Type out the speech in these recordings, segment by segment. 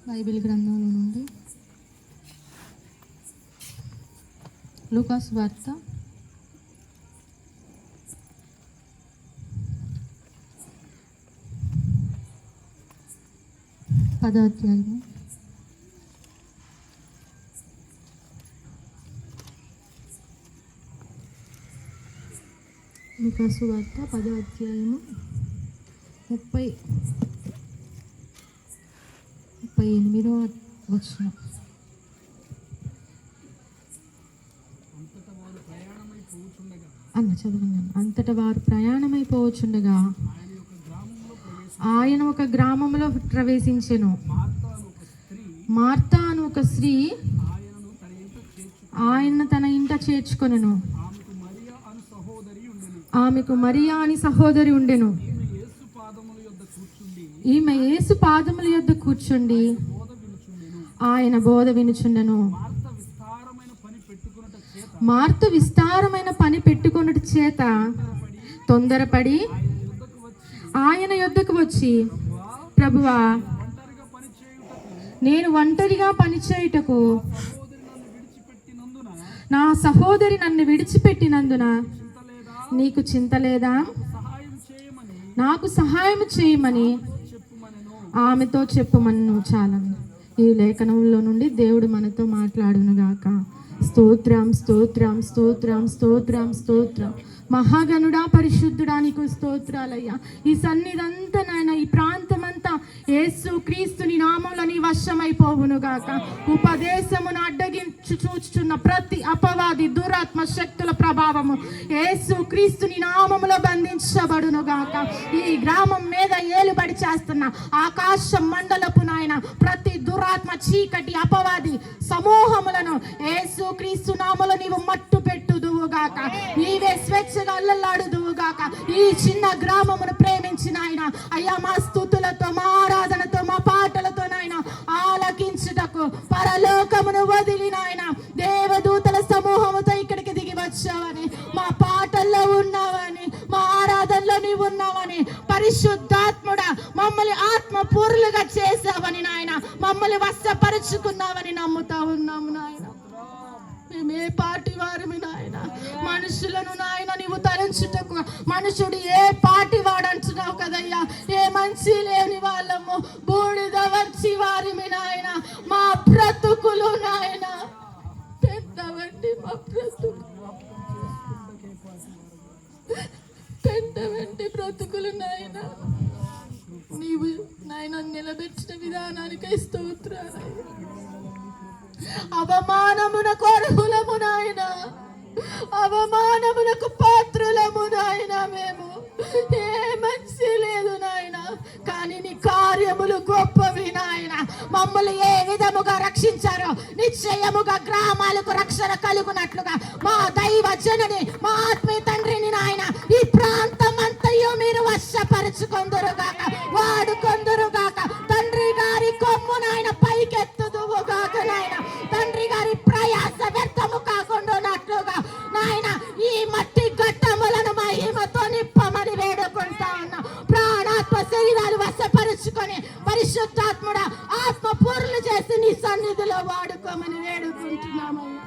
Bible గ్రంథంలో నుండి లూకా సువార్త 10వ అధ్యాయము. లూకా సువార్త 10వ అధ్యాయము 38వ వచనం. చదవండి. అంతటా వారు ప్రయాణమైపోవచ్చుండగా ఆయన ఒక గ్రామంలో ప్రవేశించెను. మార్తా అను ఒక స్త్రీ ఆయన తన ఇంట చేర్చుకొనెను. ఆమెకు మరియా అని సహోదరి ఉండెను. ఈమె యేసు పాదముల యొద్ద కూర్చుండి ఆయన బోధ వినుచుండెను. మార్త విస్తారమైన పని పెట్టుకొనుట చేత తొందరపడి ఆయన యొద్దకు వచ్చి, ప్రభువా, నేను ఒంటరిగా పనిచేయుటకు నా సహోదరి నన్ను విడిచిపెట్టినందున నీకు చింత లేదా? నాకు సహాయం చేయమని ఆమెతో చెప్పుమను. చాలని ఈ లేఖనంలో నుండి దేవుడు మనతో మాట్లాడునుగాక. స్తోత్రం, స్తోత్రం, స్తోత్రం, స్తోత్రం, స్తోత్రం. మహాగణుడా, పరిశుద్ధుడా, నీకు స్తోత్రాలయ్యా. ఈ సన్నిధంతా నాయన, ఈ ప్రాంతమంతా యేసు క్రీస్తుని నామములో నీ వశమైపోవును గాక. ఉపదేశమును అడ్డగించు చూచుచున్న ప్రతి అపవాది దురాత్మ శక్తుల ప్రభావము యేసు క్రీస్తుని నామములో బంధించబడును గాక. ఈ గ్రామం మీద ఏలుబడి చేస్తున్న ఆకాశ మండలపు నాయన ప్రతి దురాత్మ చీకటి అపవాది సమూహములను యేసు క్రీస్తు నామములో నీవు మట్టు పెట్టుదువు గాక. నీవే స్వేచ్ఛగా అల్లలాడుదువు గాక. ఈ చిన్న గ్రామమును ప్రేమించిన ఆయన అయ్యా, మా స్తుతులతో, మా ఆరాధనతో, మా పాటలతో నాయన ఆలకించుటకు పరలోకమును వదిలిన ఆయన దేవదూతల సమూహముతో ఇక్కడికి దిగి వచ్చావని, మా పాటల్లో ఉన్నావని, మా ఆరాధనలో నీవు ఉన్నావని, పరిశుద్ధాత్ముడా మమ్మల్ని ఆత్మ పూర్లుగా చేసావని నాయన, మమ్మల్ని వశపరుచుకున్నావని నమ్ముతా ఉన్నాము నాయన. మేమే పాటి వారమి నాయన. మనుషులను నాయన నీవు తలంచుటకు, మనుషుడు ఏ పాటి వాడు అంటున్నావు కదయ్యా. ఏ మంచి లేని వాళ్ళము, బూడిద వచ్చి వారిమి నాయన. మా బ్రతుకులు నాయన పెద్దవండి, మా పెద్దవండి బ్రతుకులు నాయన. నీవు నాయన నిలబెట్టిన విధానానికై స్తోత్రాలు. అవమానమునకు అర్హులము నాయన, అవమానమునకు పాత్రులము నాయన. మేము ఏ మంచి లేదు నాయన, కానీ నీ కార్యములు గొప్పవి నాయన. మమ్మల్ని ఏ విధముగా రక్షించారో నిశ్చయముగా గ్రామాలకు రక్షణ కలుగునట్లుగా మా దైవ జనని, మా ఆత్మీయ తండ్రిని నాయన ఈ ప్రాంతం అంతయో మీరు వశపరుచుకొందురుగాక, వాడుకొందురుగాక. తండ్రి గారి కొమ్ము నాయన పైకెత్తుదువుగాక నాయన. తండ్రి గారి ప్రయాస వ్యర్థము కాకుండానట్లుగా నాయన ఈ మట్టి ఘట్టములను మహిమతో నింపమని వేడుకుంటా ఉన్నా. ప్రాణాత్మ శరీరాలు వశపరుచుకొని పరిశుద్ధాత్ముడ ఆత్మ పూర్లు చేసి నీ సన్నిధిలో వాడుకోమని వేడుకుంటున్నామయ్యా.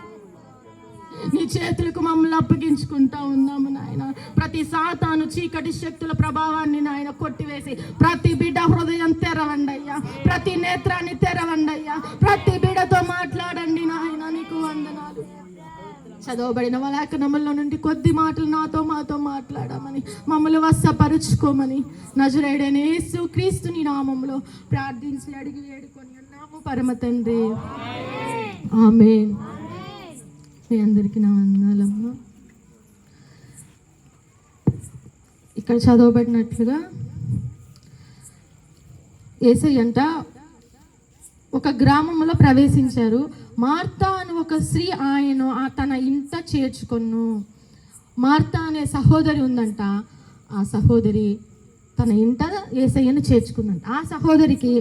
నీ చేతులకు మమ్మల్ని అప్పగించుకుంటా ఉన్నాము నాయన. ప్రతి సాతాను చీకటి శక్తుల ప్రభావాన్ని నాయన కొట్టివేసి ప్రతి బిడ్డ హృదయం తెరవండి అయ్యా, ప్రతి నేత్రాన్ని తెరవండి అయ్యా, ప్రతి బిడ్డతో మాట్లాడండి నాయన. నీకు వందనాలు. చదవబడిన లేఖనముల నుండి కొద్ది మాటలు నాతో మాతో మాట్లాడమని, మమ్మల్ని వశపరుచుకోమని నజరేయుడైన యేసు క్రీస్తుని నామములో ప్రార్థించి అడిగి వేడుకొని ఉన్నాము పరమ తండ్రి. ఆమేన్. మీ అందరికీ నా వందనాలమ్మా. ఇక్కడ చదవబడినట్లుగా యేసయ్యంట ఒక గ్రామంలో ప్రవేశించారు. మార్తా అని ఒక స్త్రీ ఆయన తన ఇంట చేర్చుకొను. మార్తా అనే సహోదరి ఉందంట. ఆ సహోదరి తన ఇంట యేసయ్యను చేర్చుకుందంట. ఆ సహోదరికి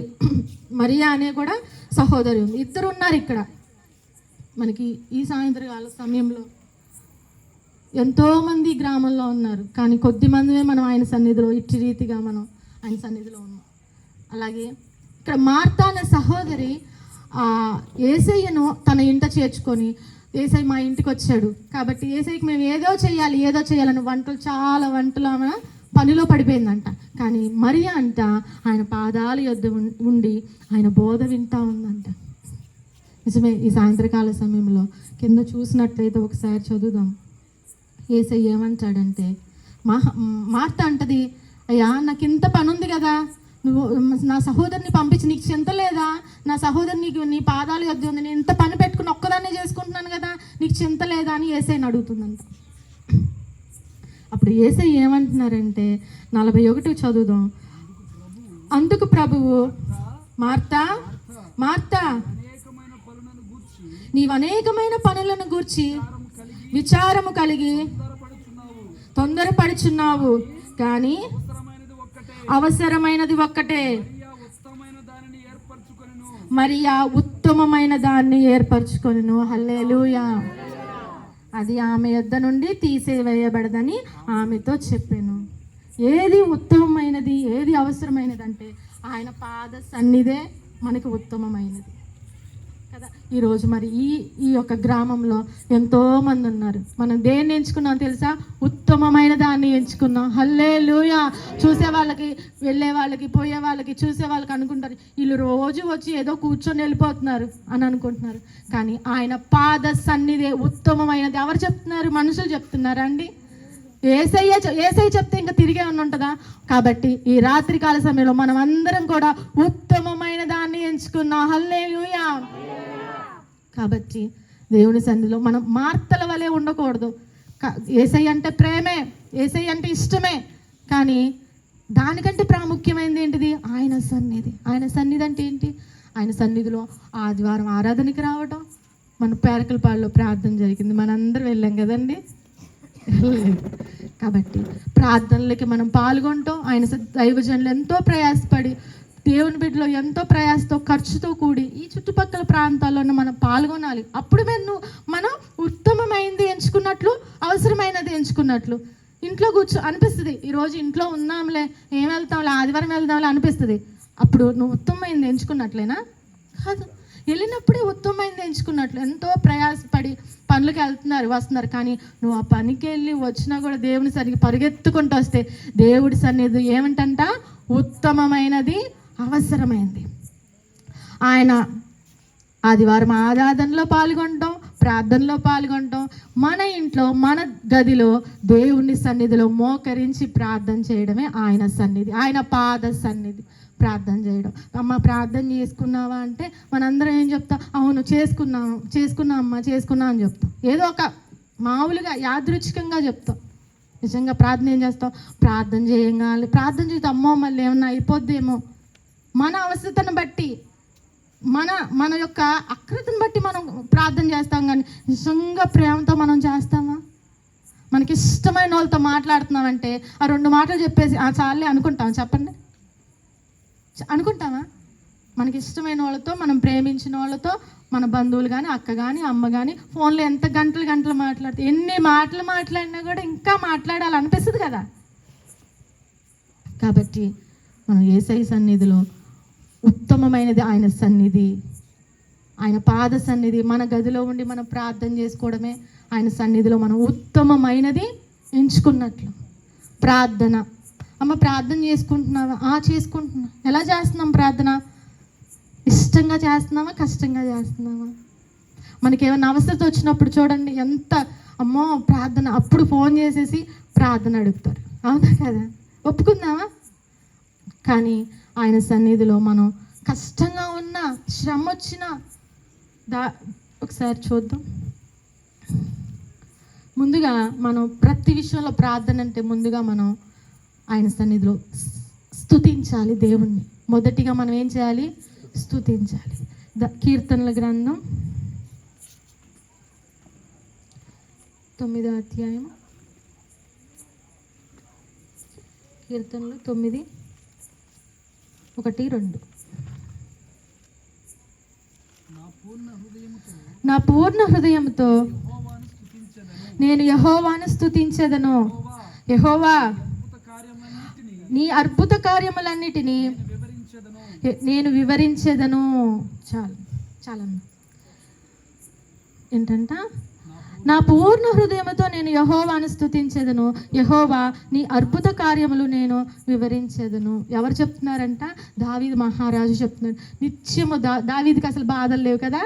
మరియా అనే కూడా సహోదరి ఉంది. ఇద్దరు ఉన్నారు ఇక్కడ మనకి ఈ సాయంత్రకాల సమయంలో. ఎంతోమంది గ్రామంలో ఉన్నారు, కానీ కొద్ది మందిమే మనం ఆయన సన్నిధిలో ఇట్టి రీతిగా మనం ఆయన సన్నిధిలో ఉన్నాం. అలాగే ఇక్కడ మార్తా అనే సహోదరి యేసయ్యను తన ఇంట చేర్చుకొని, యేసయ్య మా ఇంటికి వచ్చాడు కాబట్టి యేసయ్యకి మేము ఏదో చేయాలని చాలా వంటలు ఆమె పనిలో పడిపోయిందంట. కానీ మరియా అంట ఆయన పాదాల యొద్ద ఉండి ఆయన బోధ వింటా ఉందంట. నిజమే. ఈ సాయంత్రకాల సమయంలో కింద చూసినట్లయితే ఒకసారి చదువుదాం. యేసయ్య ఏమంటాడంటే, మార్త అంటది, అయ్యా నాకు ఇంత పని ఉంది కదా, నువ్వు నా సహోదరిని పంపించి నీకు చింత లేదా? నా సహోదరి నీకు నీ పాదాలు యొద్ద ఉంది, నేను ఇంత పని పెట్టుకుని ఒక్కదాన్నే చేసుకుంటున్నాను కదా, నీకు చింత లేదా అని యేసయ్యని అడుగుతుందంట. అప్పుడు యేసయ్య ఏమంటున్నారంటే 41 చదువుదాం. అందుకు ప్రభువు, మార్తా మార్తా, నీవు అనేకమైన పనులను గూర్చి విచారము కలిగి తొందరపడుచున్నావు, కానీ అవసరమైనది ఒక్కటే, మరియా ఉత్తమమైన దాన్ని ఏర్పరచుకొనును. హల్లెలూయా. అది ఆమె యొద్ద నుండి తీసివేయబడదని ఆమెతో చెప్పాను. ఏది ఉత్తమమైనది, ఏది అవసరమైనది అంటే ఆయన పాద సన్నిధే మనకి ఉత్తమమైనది కదా. ఈరోజు మరి ఈ యొక్క గ్రామంలో ఎంతోమంది ఉన్నారు. మనం దేన్ని ఎంచుకున్నాం తెలుసా? ఉత్తమమైన దాన్ని ఎంచుకున్నాం. హల్లెలూయా. చూసే వాళ్ళకి, వెళ్ళే వాళ్ళకి, పోయే వాళ్ళకి, చూసే వాళ్ళకి అనుకుంటారు వీళ్ళు రోజు వచ్చి ఏదో కూర్చొని వెళ్ళిపోతున్నారు అని అనుకుంటున్నారు. కానీ ఆయన పాద సన్నిధే ఉత్తమమైనది. ఎవరు చెప్తున్నారు? మనుషులు చెప్తున్నారా అండి? ఏసయ్య చెప్తే ఇంకా తిరిగే ఉంటుందా? కాబట్టి ఈ రాత్రికాల సమయంలో మనం అందరం కూడా ఉత్తమమైన దాన్ని ఎంచుకున్నాం. హల్లెలూయా. కాబట్టి దేవుని సన్నిధిలో మనం మార్తల వలె ఉండకూడదు. యేసయ్య అంటే ప్రేమే, యేసయ్య అంటే ఇష్టమే, కానీ దానికంటే ప్రాముఖ్యమైనది ఏంటిది? ఆయన సన్నిధి. ఆయన సన్నిధి అంటే ఏంటి? ఆయన సన్నిధిలో ఆదివారం ఆరాధనకి రావడం. మన పేరకలపాడులో ప్రార్థన జరిగింది, మనందరం వెళ్ళాం కదండి. కాబట్టి ప్రార్థనలకి మనం పాల్గొంటాం. ఆయన దైవజనులు ఎంతో ప్రయాసపడి, దేవుని బిడ్డలో ఎంతో ప్రయాసతో, ఖర్చుతో కూడి ఈ చుట్టుపక్కల ప్రాంతాల్లోనే మనం పాల్గొనాలి. అప్పుడు మనం ఉత్తమమైనది ఎంచుకున్నట్లు, అవసరమైనది ఎంచుకున్నట్లు. ఇంట్లో అనిపిస్తుంది, ఈరోజు ఇంట్లో ఉన్నాంలే, ఏం వెళ్తాంలే, ఆదివారం వెళ్దాంలే అనిపిస్తుంది. అప్పుడు నువ్వు ఉత్తమమైనది ఎంచుకున్నట్లేనా? కాదు. వెళ్ళినప్పుడే ఉత్తమమైనది ఎంచుకున్నట్లు. ఎంతో ప్రయాసపడి పనులకు వెళ్తున్నారు, వస్తున్నారు, కానీ నువ్వు ఆ పనికి వెళ్ళి వచ్చినా కూడా దేవుని సరిగ్గా పరిగెత్తుకుంటూ వస్తే దేవుడి సన్నిధి ఏమంటంట? ఉత్తమమైనది, అవసరమైంది. ఆయన ఆదివారం ఆరాధనలో పాల్గొనడం, ప్రార్థనలో పాల్గొనడం, మన ఇంట్లో, మన గదిలో దేవుని సన్నిధిలో మోకరించి ప్రార్థన చేయడమే ఆయన సన్నిధి, ఆయన పాద సన్నిధి. ప్రార్థన చేయడం. అమ్మ ప్రార్థన చేసుకున్నావా అంటే మనందరం ఏం చెప్తాం? అవును చేసుకున్నా అమ్మ అని చెప్తాం. ఏదో ఒక మామూలుగా యాదృచ్ఛికంగా చెప్తాం. నిజంగా ప్రార్థన ఏం చేస్తాం? ప్రార్థన చేయాలి, ప్రార్థన చేస్తే అమ్మో మళ్ళీ ఏమన్నా అయిపోద్దేమో, మన అవసరతను బట్టి, మన యొక్క అక్రతను బట్టి మనం ప్రార్థన చేస్తాం. కానీ నిజంగా ప్రేమతో మనం చేస్తామా? మనకి ఇష్టమైన వాళ్ళతో మాట్లాడుతున్నామంటే ఆ 2 మాటలు చెప్పేసి చాలే అనుకుంటాం. చెప్పండి, అనుకుంటామా? మనకి ఇష్టమైన వాళ్ళతో, మనం ప్రేమించిన వాళ్ళతో, మన బంధువులు కానీ, అక్క కానీ, అమ్మ కానీ ఫోన్లో ఎంత గంటలు మాట్లాడితే, ఎన్ని మాటలు మాట్లాడినా కూడా ఇంకా మాట్లాడాలనిపిస్తుంది కదా. కాబట్టి మనం యేసయ్య సన్నిధిలో ఉత్తమమైనది ఆయన సన్నిధి, ఆయన పాద సన్నిధి. మన గదిలో ఉండి మనం ప్రార్థన చేసుకోవడమే ఆయన సన్నిధిలో మనం ఉత్తమమైనది ఎంచుకున్నట్లు. ప్రార్థన. అమ్మ ప్రార్థన చేసుకుంటున్నావా? చేసుకుంటున్నా. ఎలా చేస్తున్నాం ప్రార్థన? ఇష్టంగా చేస్తున్నావా, కష్టంగా చేస్తున్నావా? మనకి ఏమైనా అవసరం వచ్చినప్పుడు చూడండి, ఎంత అమ్మో ప్రార్థన, అప్పుడు ఫోన్ చేసేసి ప్రార్థన అడుగుతారు, అవునా కదా? ఒప్పుకుందామా? కానీ ఆయన సన్నిధిలో మనం కష్టంగా ఉన్నా, శ్రమ వచ్చినా ఒకసారి చూద్దాం. ముందుగా మనం ప్రతి విషయంలో ప్రార్థన అంటే ముందుగా మనం ఆయన సన్నిధిలో స్తుతించాలి దేవుణ్ణి. మొదటిగా మనం ఏం చేయాలి? స్తుతించాలి. కీర్తనల గ్రంథం 9వ అధ్యాయం, కీర్తనలు 9, 1, 2. నా పూర్ణ హృదయంతో నేను యెహోవాను స్తుతించెదను. యెహోవా నీ అద్భుత కార్యములన్నిటినీ నేను వివరించేదను. చాలన్న ఏంటంట, నా పూర్ణ హృదయముతో నేను యెహోవాను స్తుతించేదను, యెహోవా నీ అద్భుత కార్యములు నేను వివరించేదను. ఎవరు చెప్తున్నారంట? దావీదు మహారాజు చెప్తున్నాడు. నిత్యము దావీదికి అసలు బాధలు లేవు కదా,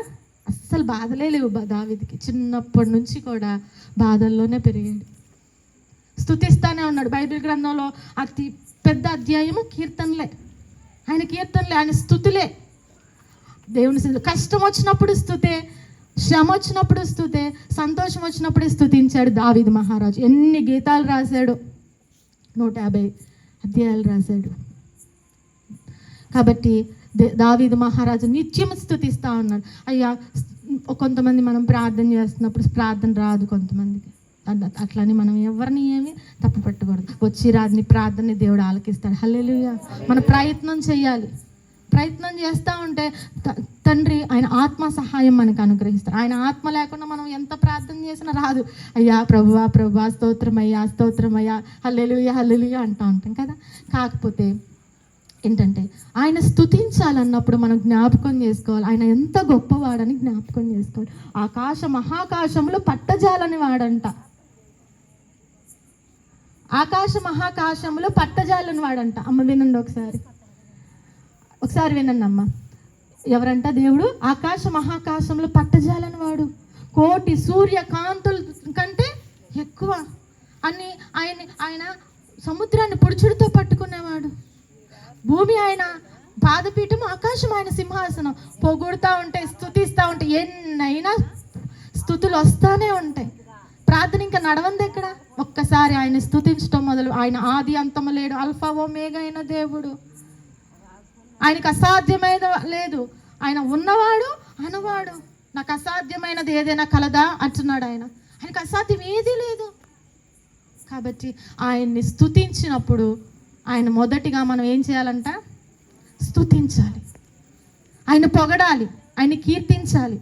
అస్సలు బాధలే లేవు దావీదికి. చిన్నప్పటి నుంచి కూడా బాధల్లోనే పెరిగాడు, స్తుతిస్తానే ఉన్నాడు. బైబిల్ గ్రంథంలో అతి పెద్ద అధ్యాయము కీర్తనలే, ఆయన స్తుతులే. దేవుని కష్టం వచ్చినప్పుడు స్తుతే, శ్రమ వచ్చినప్పుడు స్తుతే, సంతోషం వచ్చినప్పుడే స్తుతించాడు దావీదు మహారాజు. ఎన్ని గీతాలు రాశాడు, 150 అధ్యాయాలు రాశాడు. కాబట్టి దావీదు మహారాజు నిత్యం స్తుతిస్తూ ఉన్నాడు. అయ్యా, కొంతమంది మనం ప్రార్థన చేస్తున్నప్పుడు ప్రార్థన రాదు కొంతమందికి, అట్లని మనం ఎవరిని ఏమి తప్పు పెట్టకూడదు. వచ్చి రాదని ప్రార్థనని దేవుడు ఆలకిస్తాడు. హల్లెలూయా. మన ప్రయత్నం చేయాలి. ప్రయత్నం చేస్తూ ఉంటే తండ్రి ఆయన ఆత్మ సహాయం మనకు అనుగ్రహిస్తారు. ఆయన ఆత్మ లేకుండా మనం ఎంత ప్రార్థన చేసినా రాదు. అయ్యా ప్రభువా స్తోత్రమయ్యా హల్లెలూయా అంటూ ఉంటాం కదా. కాకపోతే ఏంటంటే ఆయన స్తుతించాలన్నప్పుడు మనం జ్ఞాపకం చేసుకోవాలి, ఆయన ఎంత గొప్పవాడని జ్ఞాపకం చేసుకోవాలి. మహాకాశంలో పట్టజాలని వాడంట, మహాకాశంలో పట్టజాలని వాడంట. అమ్మ వినండి, ఒకసారి వినండి అమ్మ. ఎవరంట? దేవుడు మహాకాశంలో పట్టజాలని వాడు, కోటి సూర్యకాంతుల కంటే ఎక్కువ అని ఆయన సముద్రాన్ని పొడుచుడితో పట్టుకునేవాడు. భూమి ఆయన పాదపీఠం, ఆకాశం ఆయన సింహాసనం. పొగుడుతూ ఉంటే, స్తుతిస్తూ ఉంటే ఎన్నైనా స్తుతులు వస్తానే ఉంటాయి. ప్రార్థన ఇంకా నడవంది ఎక్కడ? ఒక్కసారి ఆయన స్తుతించడం మొదలు. ఆయన ఆది అంతము లేడు, అల్ఫా ఓమేగా అయిన దేవుడు. ఆయనకు అసాధ్యమైన లేదు. ఆయన ఉన్నవాడు, అనువాడు. నాకు అసాధ్యమైనది ఏదైనా కలదా అంటున్నాడు ఆయన. ఆయనకు అసాధ్యం ఏదీ లేదు. కాబట్టి ఆయన్ని స్తుతించినప్పుడు ఆయన మొదటిగా మనం ఏం చేయాలంట? స్తుతించాలి, ఆయన పొగడాలి, ఆయన కీర్తించాలి.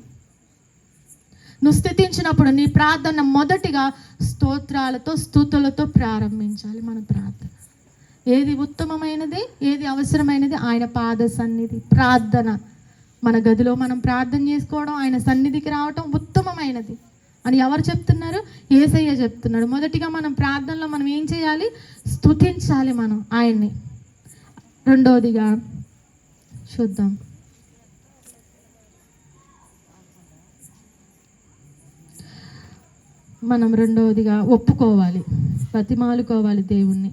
నువ్వు స్తుతించినప్పుడు నీ ప్రార్థన మొదటిగా స్తోత్రాలతో స్తుతులతో ప్రారంభించాలి. మన ప్రార్థన ఏది ఉత్తమమైనది, ఏది అవసరమైనది? ఆయన పాద సన్నిధి ప్రార్థన. మన గదిలో మనం ప్రార్థన చేసుకోవడం, ఆయన సన్నిధికి రావటం ఉత్తమమైనది అని ఎవరు చెప్తున్నారు? యేసయ్య చెప్తున్నాడు. మొదటిగా మనం ప్రార్థనలో మనం ఏం చేయాలి? స్తుతించాలి మనం ఆయన్ని. రెండవదిగా చూద్దాం, మనం రెండవదిగా ఒప్పుకోవాలి, బతిమాలుకోవాలి దేవుణ్ణి.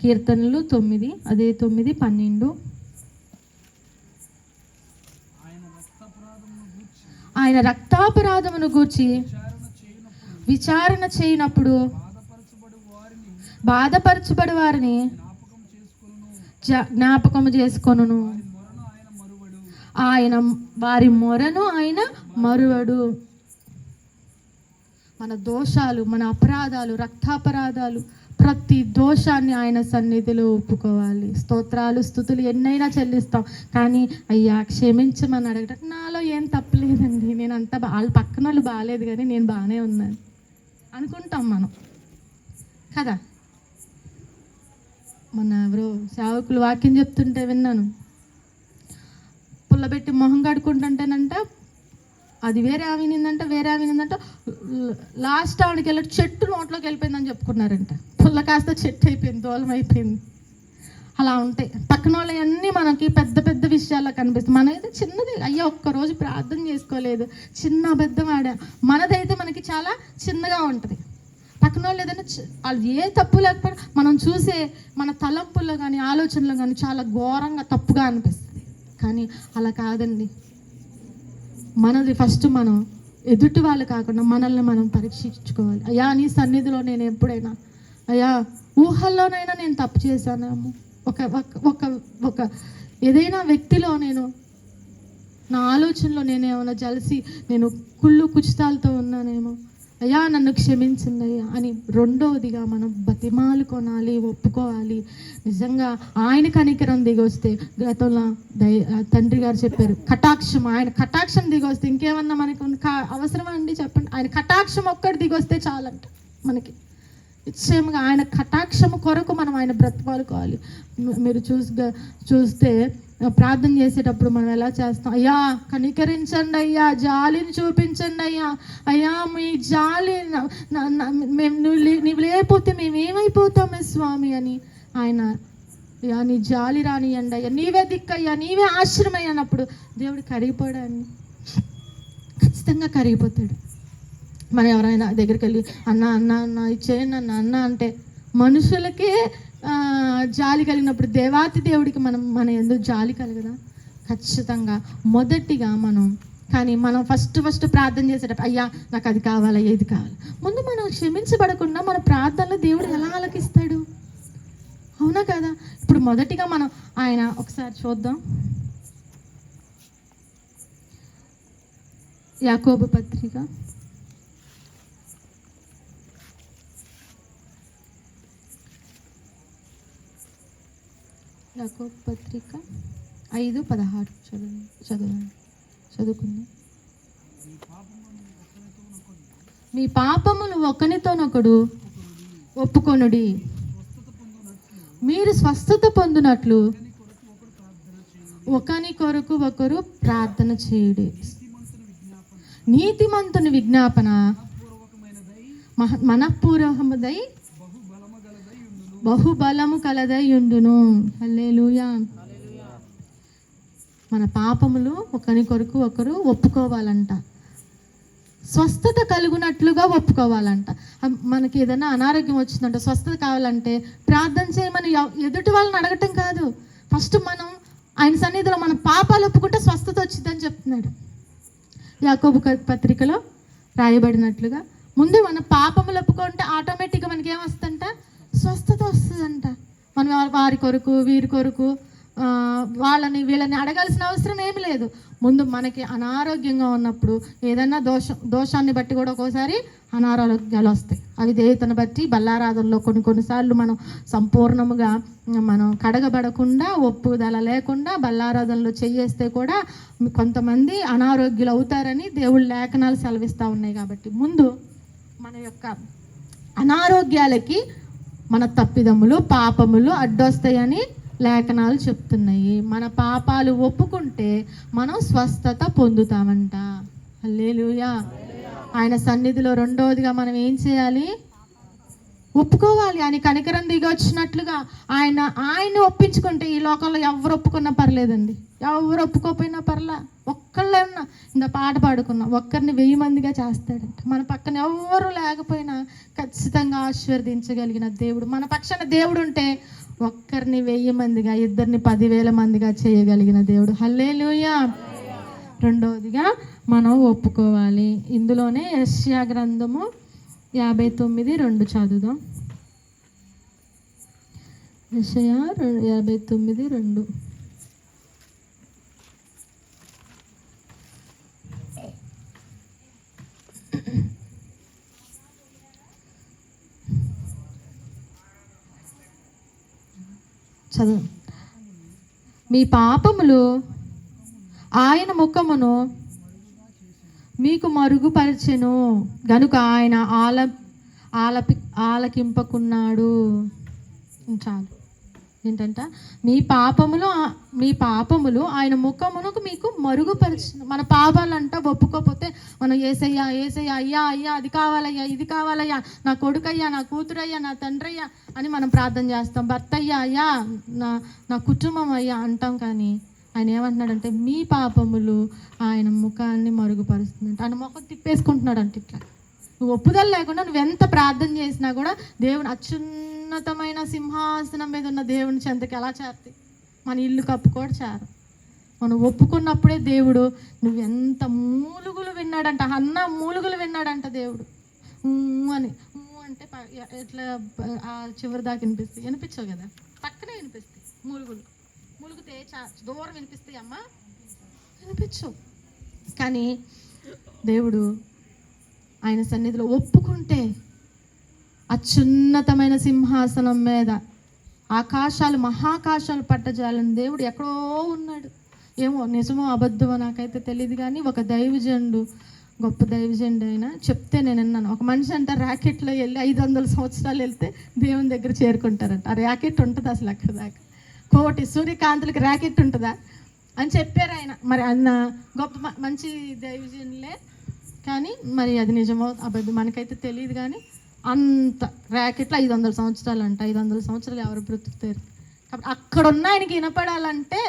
కీర్తనలు 9, అదే 9, 12. ఆయన రక్తాపరాధమును గూర్చి విచారణ చేయనప్పుడు బాధపరచబడి వారిని జ్ఞాపకము చేసుకొనును. ఆయన వారి మొరను ఆయన మరువడు. మన దోషాలు, మన అపరాధాలు, రక్తాపరాధాలు, ప్రతి దోషాన్ని ఆయన సన్నిధిలో ఒప్పుకోవాలి. స్తోత్రాలు స్తుతులు ఎన్నైనా చెల్లిస్తాం, కానీ అయ్యా క్షమించమని అడగటం. నాలో ఏం తప్పలేదండి, నేను అంతా వాళ్ళ పక్కన వాళ్ళు బాగాలేదు కానీ నేను బాగానే ఉన్నాను అనుకుంటాం మనం కదా. మొన్న ఎవరో సేవకులు వాక్యం చెప్తుంటే విన్నాను. పుల్లబెట్టి మొహం కడుకుంటుంటేనంట, అది వేరే ఆవినిందంట, లాస్ట్ ఆవిడకి వెళ్ళి చెట్టు నోట్లోకి వెళ్ళిపోయిందని చెప్పుకున్నారంట. పుల్ల కాస్త చెట్టు అయిపోయింది, దూలం అయిపోయింది. అలా ఉంటాయి పక్కన వాళ్ళు అన్నీ మనకి పెద్ద పెద్ద విషయాల్లో కనిపిస్తుంది. మనైతే చిన్నది, అయ్యా ఒక్కరోజు ప్రార్థన చేసుకోలేదు, చిన్న అబద్ధం ఆడా, మనదైతే మనకి చాలా చిన్నగా ఉంటుంది. పక్కన వాళ్ళు ఏదైనా వాళ్ళు ఏ తప్పు లేకపోయినా మనం చూసే మన తలంపుల్లో కానీ ఆలోచనలో కానీ చాలా ఘోరంగా తప్పుగా అనిపిస్తుంది. కానీ అలా కాదండి. మనది ఫస్ట్ మనం ఎదుటి వాళ్ళు కాకుండా మనల్ని మనం పరీక్షించుకోవాలి. అయ్యా నీ సన్నిధిలో నేను ఎప్పుడైనా, అయ్యా ఊహల్లోనైనా నేను తప్పు చేశానేమో, ఒక ఏదైనా వ్యక్తిలో నేను, నా ఆలోచనలో నేనేమన్నా జలసి, నేను కుళ్ళు కుచితాలతో ఉన్నానేమో, అయ్యా నన్ను క్షమించండి అయ్యా అని రెండవదిగా మనం బతిమాలు కొనాలి, ఒప్పుకోవాలి. నిజంగా ఆయన కనికరం దిగొస్తే, గతంలో తండ్రి గారు చెప్పారు కటాక్షం, ఆయన కటాక్షం దిగొస్తే ఇంకేమన్నా మనకు అవసరమా అండి చెప్పండి? ఆయన కటాక్షం ఒక్కటి దిగొస్తే చాలంట మనకి. నిశ్చయంగా ఆయన కటాక్షము కొరకు మనం ఆయన బ్రతిమాలుకోవాలి. మీరు చూస్తే ప్రార్థన చేసేటప్పుడు మనం ఎలా చేస్తాం? అయ్యా కనికరించండి అయ్యా, జాలిని చూపించండి అయ్యా, అయ్యా మీ జాలి మేము నువ్వు లేకపోతే మేము ఏమైపోతామే స్వామి అని ఆయన, అయ్యా నీ జాలి రానియండి అయ్యా, నీవే దిక్కయ్యా, నీవే ఆశ్రమయ్య అన్నప్పుడు దేవుడు కరిగిపోయాడని ఖచ్చితంగా కరిగిపోతాడు. మనం ఎవరైనా దగ్గరికి వెళ్ళి అన్న అన్న అన్న ఇచ్చేయండి అన్న అన్న అంటే మనుషులకే జాలి కలిగినప్పుడు దేవాతి దేవుడికి మన ఎందుకు జాలి కలగదా? ఖచ్చితంగా మొదటిగా మనం ఫస్ట్ ప్రార్థన చేసేటప్పుడు అయ్యా నాకు అది కావాలయ్యా ఇది కావాలి, ముందు మనం క్షమించబడకుండా మన ప్రార్థనలో దేవుడు ఎలా ఆలకిస్తాడు? అవునా కదా? ఇప్పుడు మొదటిగా మనం ఆయన ఒకసారి చూద్దాం. యాకోబు పత్రిక యాకోబు పత్రిక 5:16 చదువుకుందాం. మీ పాపములు ఒకనితోనొకడు ఒప్పుకొనుడి, మీరు స్వస్థత పొందినట్లు ఒకని కొరకు ఒకరు ప్రార్థన చేయుడి. నీతిమంతుని విజ్ఞాపన మనఃపూర్వకముదై బహుబలము కలదై ఉండును. హల్లెలూయా. మన పాపములు ఒకరి కొరకు ఒకరు ఒప్పుకోవాలంట, స్వస్థత కలుగునట్లుగా ఒప్పుకోవాలంట. మనకి ఏదైనా అనారోగ్యం వచ్చిందంట, స్వస్థత కావాలంటే ప్రార్థన చేయమని ఎదుటి వాళ్ళని అడగటం కాదు, ఫస్ట్ మనం ఆయన సన్నిధిలో మన పాపాలు ఒప్పుకుంటే స్వస్థత వచ్చిందని చెప్తున్నాడు. యాకోబు పత్రికలో రాయబడినట్లుగా ముందు మన పాపములు ఒప్పుకుంటే ఆటోమేటిక్గా మనకి ఏమొస్తుందంట? స్వస్థత వస్తుందంట. మనం వారి కొరకు వీరి కొరకు వీళ్ళని అడగాల్సిన అవసరం ఏమి లేదు. ముందు మనకి అనారోగ్యంగా ఉన్నప్పుడు ఏదైనా దోషాన్ని బట్టి కూడా ఒక్కోసారి అనారోగ్యాలు వస్తాయి. అవి దేవతను బట్టి బల్లారాధనలో కొన్నిసార్లు మనం సంపూర్ణముగా మనం కడగబడకుండా ఒప్పుదల లేకుండా బల్లారాధనలో చెయ్యేస్తే కూడా కొంతమంది అనారోగ్యులు అవుతారని దేవుళ్ళ లేఖనాలు సెలవిస్తూ ఉన్నాయి. కాబట్టి ముందు మన యొక్క అనారోగ్యాలకి మన తప్పిదములు పాపములు అడ్డొస్తాయని లేఖనాలు చెప్తున్నాయి. మన పాపాలు ఒప్పుకుంటే మనం స్వస్థత పొందుతామంట. హల్లెలూయా. ఆయన సన్నిధిలో రెండవదిగా మనం ఏం చేయాలి? ఒప్పుకోవాలి. ఆయన కనికరం దిగి వచ్చినట్లుగా ఆయన ఒప్పించుకుంటే ఈ లోకంలో ఎవరు ఒప్పుకున్నా పర్లేదండి, ఎవరు ఒప్పుకోపోయినా పర్లా. ఒక్కళ్ళన్నా ఇంత పాట పాడుకున్నాం, ఒక్కరిని 1000 మందిగా చేస్తాడంట. మన పక్కన ఎవరు లేకపోయినా ఖచ్చితంగా ఆశీర్వదించగలిగిన దేవుడు మన పక్షాన దేవుడు ఉంటే ఒక్కరిని 1000 మందిగా, ఇద్దరిని 10,000 మందిగా చేయగలిగిన దేవుడు. హల్లెలూయా. రెండవదిగా మనం ఒప్పుకోవాలి. ఇందులోనే యెషయా గ్రంథము 59:2 చదువుదాం. యెషయా 59:2. చదువు. మీ పాపములు ఆయన ముఖమును మీకు మరుగుపరచెను గనుక ఆయన ఆలకింపకున్నాడు. చాలు. ఏంటంట? మీ పాపములు ఆయన ముఖమునకు మీకు మరుగుపరచను. మన పాపాలంట ఒప్పుకోకపోతే మనం ఏసయ్యా అయ్యా అది కావాలయ్యా ఇది కావాలయ్యా, నా కొడుకయ్యా నా కూతురయ్యా నా తండ్రయ్యా అని మనం ప్రార్థన చేస్తాం. భర్త అయ్యా నా కుటుంబం అయ్యా అంటాం. కానీ ఆయన ఏమంటున్నాడంటే మీ పాపములు ఆయన ముఖాన్ని మరుగుపరుస్తుందంట. ఆయన ముఖం తిప్పేసుకుంటున్నాడు అంటే ఇట్లా. నువ్వు ఒప్పుదల లేకుండా నువ్వెంత ప్రార్థన చేసినా కూడా దేవుని అత్యున్నతమైన సింహాసనం మీద ఉన్న దేవుని చెంతకి ఎలా చేరుతాయి? మన ఇల్లు కప్పుకోడు చారు. మనం ఒప్పుకున్నప్పుడే దేవుడు నువ్వెంత మూలుగులు విన్నాడంట. అన్న మూలుగులు విన్నాడంట దేవుడు. అని అంటే ఎట్లా ఆ చివరి దాకా వినిపించవు కదా, పక్కనే వినిపిస్తాయి మూలుగితే దూరం వినిపిస్తాయి అమ్మ, వినిపించవు. కానీ దేవుడు ఆయన సన్నిధిలో ఒప్పుకుంటే అత్యున్నతమైన సింహాసనం మీద మహాకాశాలు పట్టజాలని దేవుడు ఎక్కడో ఉన్నాడు. ఏమో నిజమో అబద్ధమో నాకైతే తెలియదు. కానీ ఒక దైవజనుడు, గొప్ప దైవజనుడు అయినా చెప్తే నేను విన్నాను. ఒక మనిషి అంట ర్యాకెట్లో వెళ్ళి 500 సంవత్సరాలు వెళ్తే దేవుని దగ్గర చేరుకుంటారంట. ఆ ర్యాకెట్ ఉంటుంది అసలు అక్కడ దాకా? 1,000 సూర్యకాంతులకి ర్యాకెట్ ఉంటుందా? అని చెప్పారు ఆయన. మరి అన్న గొప్ప మంచి దైవజనులే, కానీ మరి అది నిజమో అబద్ధం మనకైతే తెలియదు. కానీ అంత ర్యాకెట్లో 500 సంవత్సరాలు అంట. 500 సంవత్సరాలు ఎవరు బ్రతుకుతారు? కాబట్టి అక్కడ ఉన్న ఆయనకి వినపడాలంటే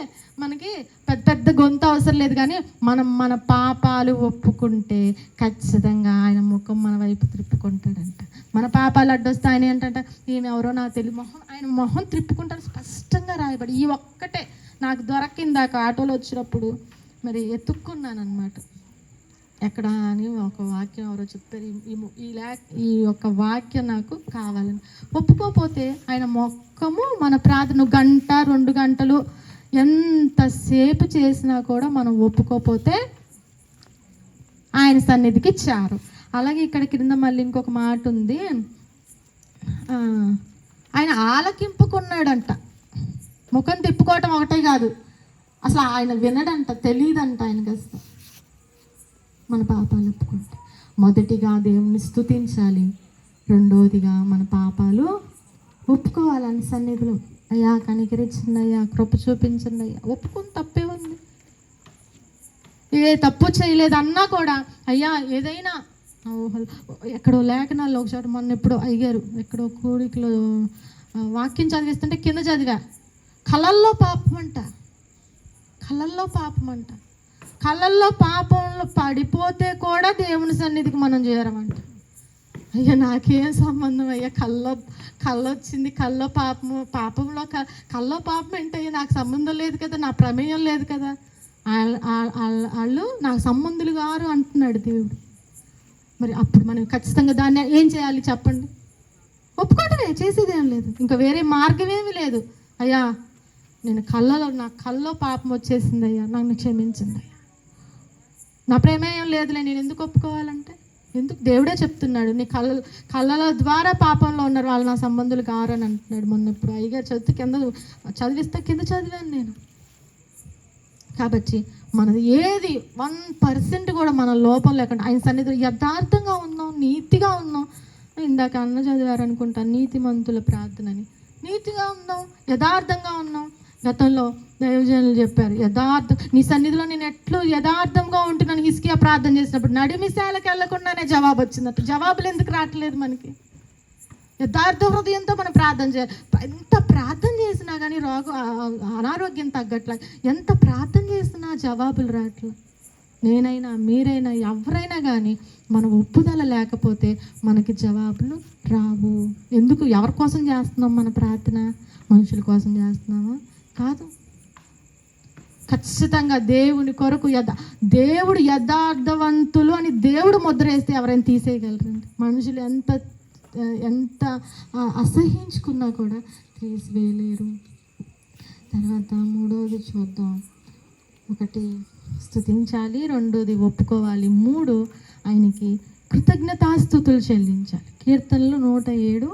మనకి పెద్ద పెద్ద గొంతు అవసరం లేదు. కానీ మనం మన పాపాలు ఒప్పుకుంటే ఖచ్చితంగా ఆయన ముఖం మన వైపు త్రిప్పుకుంటాడంట. మన పాపాలు అడ్డొస్తే ఆయన ఏంటంటే ఈమె ఎవరో నాకు తెలియదు, ఆయన మొహం త్రిప్పుకుంటాడు. స్పష్టంగా రాయబడి ఈ ఒక్కటే నాకు దొరకిందాక ఆటోలో వచ్చినప్పుడు మరి ఎత్తుక్కున్నాను అనమాట. ఎక్కడ అని ఒక వాక్యం ఎవరో చెప్పారు, ఈ యొక్క వాక్యం నాకు కావాలని. ఒప్పుకోపోతే ఆయన మొక్కము మన ప్రార్థన 1-2 గంటలు ఎంతసేపు చేసినా కూడా మనం ఒప్పుకోపోతే ఆయన సన్నిధికి చేరు. అలాగే ఇక్కడ క్రింద మళ్ళీ ఇంకొక మాట ఉంది, ఆయన ఆలకింపుకున్నాడంట. ముఖం తిప్పుకోవటం ఒకటే కాదు, అసలు ఆయన వినడంట, తెలియదంట ఆయనకి అసలు. మన పాపాలు ఒప్పుకుంటే మొదటిగా దేవుని స్తుతించాలి, రెండోదిగా మన పాపాలు ఒప్పుకోవాలని సన్నిధిలో. అయ్యా కనికరించండి, అయ్యా కృప చూపించండి, అయ్యా ఒప్పుకుని తప్పే ఉంది. ఏ తప్పు చేయలేదు అన్నా కూడా అయ్యా ఏదైనా ఎక్కడో లేఖనాల్లో ఒకసారి మొన్న ఎప్పుడో అయ్యారు ఎక్కడో కూడికలో వాక్యం చదివిస్తుంటే కింద చదివా, కళల్లో పాపం అంట, కళల్లో పాపం అంట. కళ్ళల్లో పాపంలో పడిపోతే కూడా దేవుని సన్నిధికి మనం చేరమంట. అయ్యా నాకేం సంబంధం అయ్యా, కళ్ళొచ్చింది, కళ్ళలో పాపంలో కళ్ళలో పాపం ఏంటయ్యా, నాకు సంబంధం లేదు కదా, నా ప్రమేయం లేదు కదా, వాళ్ళు నాకు సంబంధులు గారు అంటున్నాడు దేవుడు. మరి అప్పుడు మనం ఖచ్చితంగా దాన్ని ఏం చేయాలి చెప్పండి? ఒప్పుకోవటమే, చేసేదేం లేదు, ఇంకా వేరే మార్గం ఏమీ లేదు. అయ్యా నేను నా కళ్ళలో పాపం వచ్చేసింది అయ్యా, నన్ను క్షమించింది అయ్యా, నా ప్రమేయం లేదులే, నేను ఎందుకు ఒప్పుకోవాలంటే? ఎందుకు? దేవుడే చెప్తున్నాడు, నీ కళ్ళల ద్వారా పాపంలో ఉన్నారు, వాళ్ళు నా సంబంధులు కారు అని అంటున్నాడు. మొన్న ఇప్పుడు అయ్యగారు చదివిస్తే కింద చదివాను నేను. కాబట్టి మనది ఏది 1% కూడా మన లోపం లేకుండా ఆయన సన్నిధిలో యథార్థంగా ఉన్నాం, నీతిగా ఉన్నాం. ఇందాక అన్న చదివారు అనుకుంటా, నీతిమంతుల ప్రార్థనని. నీతిగా ఉన్నాం, యథార్థంగా ఉన్నాం. గతంలో దైవజనులు చెప్పారు, నీ సన్నిధిలో నేను ఎట్లు యథార్థంగా ఉంటున్నాను. హిజ్కియా ప్రార్థన చేసినప్పుడు నడిమిశాలకు వెళ్లకుండానే జవాబు వచ్చిందట. జవాబులు ఎందుకు రావట్లేదు మనకి? యథార్థ హృదయంతో మనం ప్రార్థన చేయాలి. ఎంత ప్రార్థన చేసినా కానీ అనారోగ్యం తగ్గట్లా, ఎంత ప్రార్థన చేసినా జవాబులు రావట్లా. నేనైనా మీరైనా ఎవరైనా కానీ మన ఒప్పుదల లేకపోతే మనకి జవాబులు రావు. ఎందుకు? ఎవరి కోసం చేస్తున్నాం మన ప్రార్థన? మనుషుల కోసం చేస్తున్నామా? కాదు. ఖచ్చితంగా దేవుని కొరకు దేవుడు యథార్థవంతులు అని దేవుడు ముద్ర వేస్తే ఎవరైనా తీసేయగలరండి. మనుషులు ఎంత అసహించుకున్నా కూడా తీసివేయలేరు. తర్వాత 3వది చూద్దాం. 1 స్తుతించాలి, 2 ఒప్పుకోవాలి, 3 ఆయనకి కృతజ్ఞతాస్తుతులు చెల్లించాలి. కీర్తనలు 107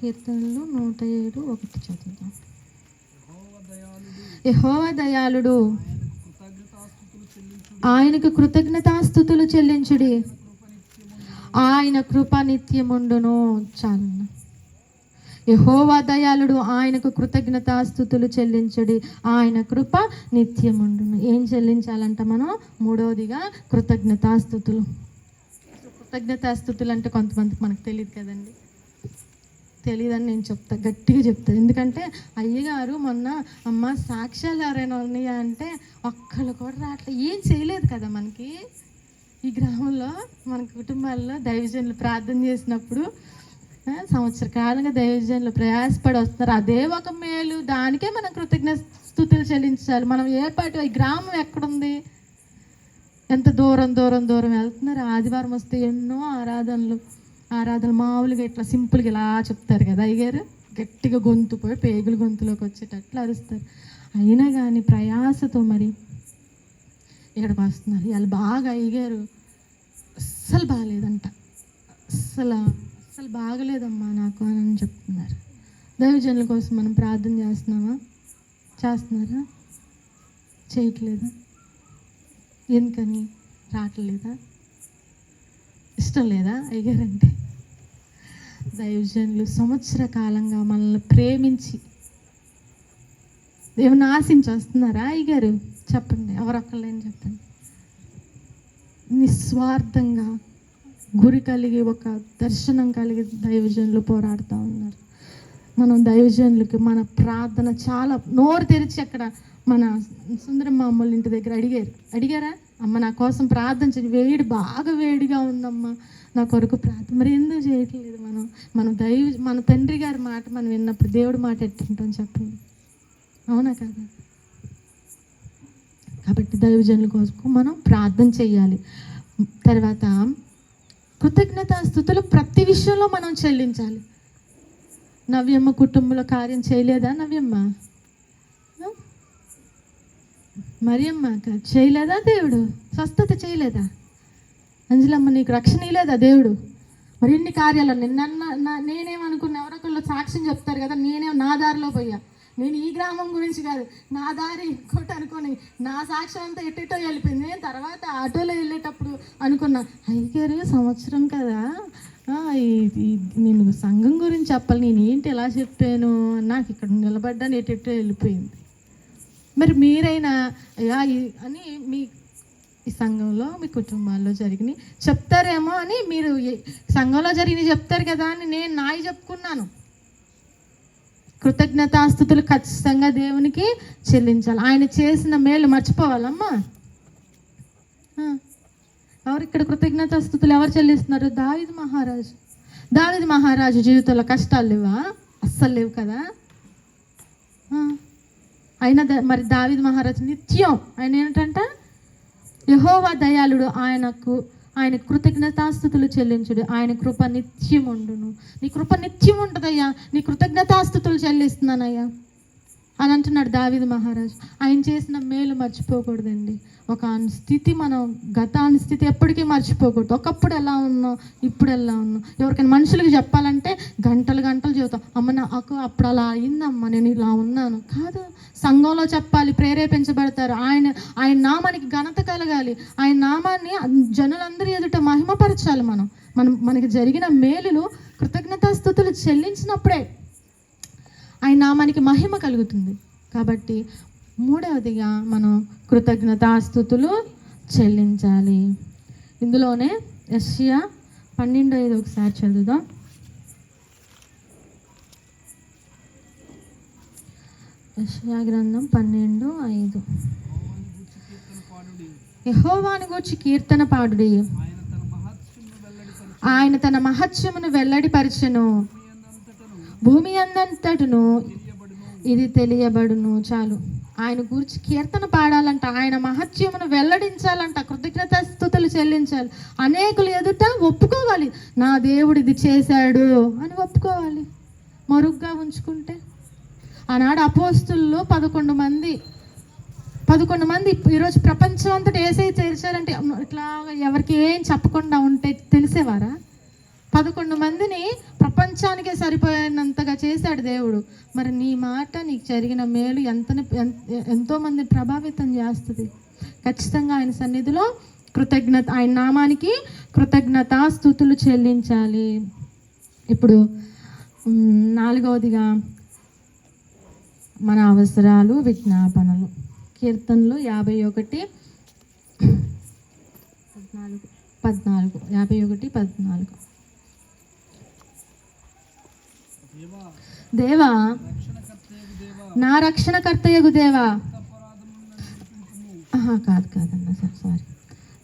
107:1 చదువుదాం. యెహోవా దయాళుడు, ఆయనకు కృతజ్ఞతాస్తుతులు చెల్లించుడి, ఆయన కృప నిత్యముండును. చాలు. యెహోవా దయాళుడు, ఆయనకు కృతజ్ఞతాస్తుతులు చెల్లించుడి, ఆయన కృప నిత్యముండును. ఏం చెల్లించాలంట మనం? 3వదిగా కృతజ్ఞతాస్తుతులు. కృతజ్ఞతాస్తుతులు అంటే కొంతమందికి మనకు తెలియదు కదండి. తెలియదని నేను గట్టిగా చెప్తాను. ఎందుకంటే అయ్యగారు మొన్న అమ్మ సాక్ష్యాలు ఎవరైనా ఉన్నాయా అంటే ఒక్కళ్ళు కూడా రావట్లేదు. ఏం చేయలేదు కదా మనకి. ఈ గ్రామంలో మన కుటుంబాల్లో దైవజనులు ప్రార్థన చేసినప్పుడు సంవత్సర కాలంగా దైవజనులు ప్రయాసపడి వస్తున్నారు. అదే ఒక మేలు, దానికే మనం కృతజ్ఞతాస్తుతులు చెల్లించాలి. మనం ఈ గ్రామం ఎక్కడుంది? ఎంత దూరం వెళ్తున్నారు. ఆదివారం వస్తే ఎన్నో ఆరాధనలు మామూలుగా ఇట్లా సింపుల్గా ఇలా చెప్తారు కదా అయ్యగారు, గట్టిగా గొంతుపోయి పేగులు గొంతులోకి వచ్చేటట్లు అరుస్తారు. అయినా కానీ ప్రయాసతో మరి ఇక్కడికి వస్తున్నారు. వాళ్ళు బాగా అయ్యగారు అస్సలు బాగాలేదంట, అస్సలు బాగలేదమ్మా నాకు అని చెప్తున్నారు. దైవజనుల కోసం మనం ప్రార్థన చేస్తున్నారా? చేయట్లేదా? ఎందుకని? రావట్లేదా? ఇష్టం లేదా అయ్యగారంటే? దైవజనులు సంవత్సర కాలంగా మనల్ని ప్రేమించి దేవుని ఆశించి వస్తున్నారా అయ్యగారు? చెప్పండి, ఎవరొక్కలేని చెప్పండి. నిస్వార్థంగా గురి కలిగి ఒక దర్శనం కలిగి దైవజనులు పోరాడుతూ ఉన్నారు. మనం దైవజనులకి మన ప్రార్థన చాలా నోరు తెరిచి అక్కడ మన సుందరమ్మ అమ్మల ఇంటి దగ్గర అడిగారా, అమ్మ నా కోసం ప్రార్థన చేసి, వేడి బాగా వేడిగా ఉందమ్మా నా కొరకు ప్రార్థన. మరి ఎందుకు చేయట్లేదు? మన తండ్రి గారి మాట మనం విన్నప్పుడు దేవుడి మాట ఎట్టుంటాం చెప్పండి, అవునా కదా? కాబట్టి దైవజనుల కోసం మనం ప్రార్థన చెయ్యాలి. తర్వాత కృతజ్ఞతాస్తుతులు ప్రతి విషయంలో మనం చెల్లించాలి. నవ్యమ్మ కుటుంబంలో కార్యం చేయలేదా? నవ్యమ్మ మరియమ్మ చేయలేదా? దేవుడు స్వస్థత చేయలేదా? అంజలమ్మ నీకు రక్షణ ఇలేదా దేవుడు? మరి ఇన్ని కార్యాలు నేనేమనుకున్నా, ఎవరొకళ్ళు సాక్ష్యం చెప్తారు కదా, నా దారిలో పోయా, నేను ఈ గ్రామం గురించి కాదు, నా దారి ఇంకోటి అనుకొని నా సాక్ష్యం అంతా ఎట్టెటో వెళ్ళిపోయింది. నేను తర్వాత ఆటోలో వెళ్ళేటప్పుడు అనుకున్నా, అయ్యగారు సంవత్సరం కదా, నేను సంఘం గురించి చెప్పాలి, నేను ఏంటి ఎలా చెప్పాను, నాకు ఇక్కడ నిలబడ్డాను ఎట్టెట్టో వెళ్ళిపోయింది. మరి మీరైనా అని ఈ సంఘంలో మీ కుటుంబాల్లో జరిగినాయి చెప్తారేమో అని, మీరు సంఘంలో జరిగినవి చెప్తారు కదా అని నేను నాయి చెప్పుకున్నాను. కృతజ్ఞతాస్తుతులు ఖచ్చితంగా దేవునికి చెల్లించాలి. ఆయన చేసిన మేలు మర్చిపోవాలమ్మా. ఎవరు ఇక్కడ కృతజ్ఞతాస్తుతులు ఎవరు చెల్లిస్తున్నారు? దావీదు మహారాజు జీవితంలో కష్టాలు లేవా? అస్సలు లేవు కదా. అయినా మరి దావీదు మహారాజు నిత్యం ఆయన ఏంటంట, యెహోవా దయాళుడు, ఆయన కృతజ్ఞతాస్తుతులు చెల్లించుడు, ఆయన కృప నిత్యం ఉండును. నీ కృప నిత్యం ఉంటుందయ్యా, నీ కృతజ్ఞతాస్తుతులు చెల్లిస్తున్నానయ్యా అని అంటున్నాడు దావీదు మహారాజు. ఆయన చేసిన మేలు మర్చిపోకూడదండి. ఒక స్థితి, మనం గతాన్ని స్థితి ఎప్పటికీ మర్చిపోకూడదు. ఒకప్పుడు ఎలా ఉన్నాం, ఇప్పుడు ఎలా ఉన్నాం. ఎవరికైనా మనుషులకు చెప్పాలంటే గంటలు చెబుతాం, అమ్మ నాకు అప్పుడు అలా అయిందమ్మా, నేను ఇలా ఉన్నాను కాదు. సంఘంలో చెప్పాలి, ప్రేరేపించబడతారు. ఆయన నామానికి ఘనత కలగాలి, ఆయన నామాన్ని జనులందరి ఎదుట మహిమపరచాలి. మనకి జరిగిన మేలులు కృతజ్ఞతాస్తుతులు చెల్లించినప్పుడే ఆయన నామానికి మహిమ కలుగుతుంది. కాబట్టి మూడవదిగా మనం కృతజ్ఞతాస్తుతులు చెల్లించాలి. ఇందులోనే యెషయా 12:5 ఒకసారి చదువుదాం. యెషయా గ్రంథం 12:5. యెహోవాను గూర్చి కీర్తన పాడుడి, ఆయన తన మహత్యమును వెల్లడిపరచెను, భూమి అందంతటను ఇది తెలియబడును. చాలు, ఆయన గురించి కీర్తన పాడాలంట, ఆయన మహత్యమును వెల్లడించాలంట, కృతజ్ఞతాస్తుతులు చెల్లించాలి. అనేకులు ఎదుట ఒప్పుకోవాలి, నా దేవుడు ఇది చేశాడు అని ఒప్పుకోవాలి. మరుగ్గా ఉంచుకుంటే, ఆనాడు అపోస్తుల్లో 11 మంది ఈరోజు ప్రపంచం అంతటా యేసయ్య చేర్చారంటే ఇట్లా ఎవరికి ఏం చెప్పకుండా ఉంటే తెలిసేవారా? 11 మందిని ప్రపంచానికే సరిపోయినంతగా చేశాడు దేవుడు. మరి నీ మాట, నీకు జరిగిన మేలు ఎంతోమంది ప్రభావితం చేస్తుంది. ఖచ్చితంగా ఆయన సన్నిధిలో ఆయన నామానికి కృతజ్ఞతాస్తుతులు చెల్లించాలి. ఇప్పుడు 4వదిగా మన అవసరాలు, విజ్ఞాపనలు. కీర్తనలు 51:14. 51:14. దేవా, నా రక్షణకర్తయగు దేవా, కాదన్న సారీ,